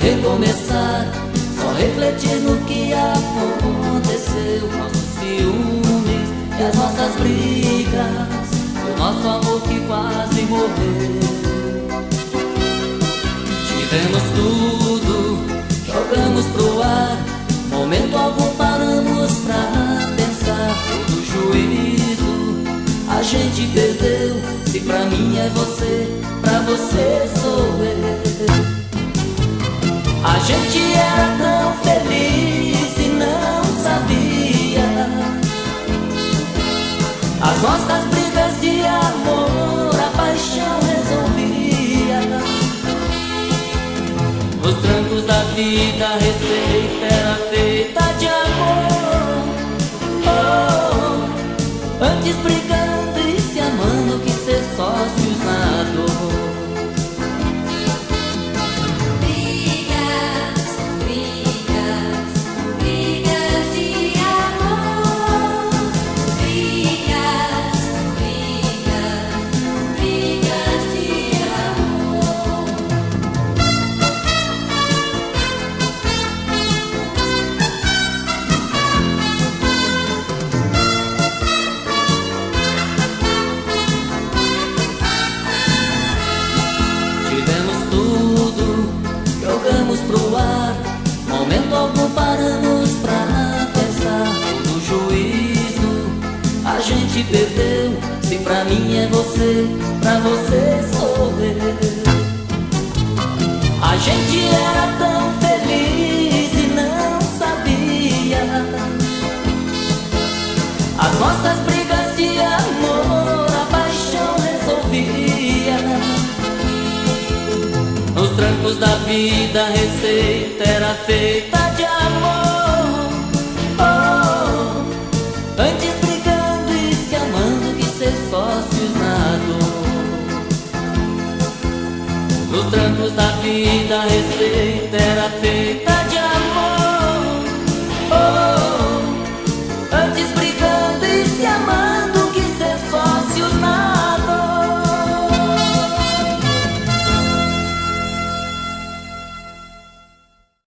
recomeçar, só refletir no que aconteceu. Nossos ciúmes e as nossas brigas, o nosso amor que quase morreu. Tivemos tudo, jogamos pro ar, momento algum paramos pra pensar. Todo juízo a gente perdeu, se pra mim é você, pra você sou eu. A gente era tão feliz e não sabia as nossas brigas de amor, a paixão resolvia. Nos trancos da vida a receita era feita de amor. Oh, antes brigando e se amando que ser sócios na dor. Pro ar, momento algum paramos pra pensar. Todo juízo a gente perdeu, se pra mim é você, pra você sou eu. A gente era tão feliz e não sabia as nossas brigas de amor, a paixão resolvia. Nos trancos da vida a receita era feita de amor. Oh, antes brigando e se amando que ser sócios na dor. Nos trancos da vida a receita era feita de amor. Oh, antes brigando e se amando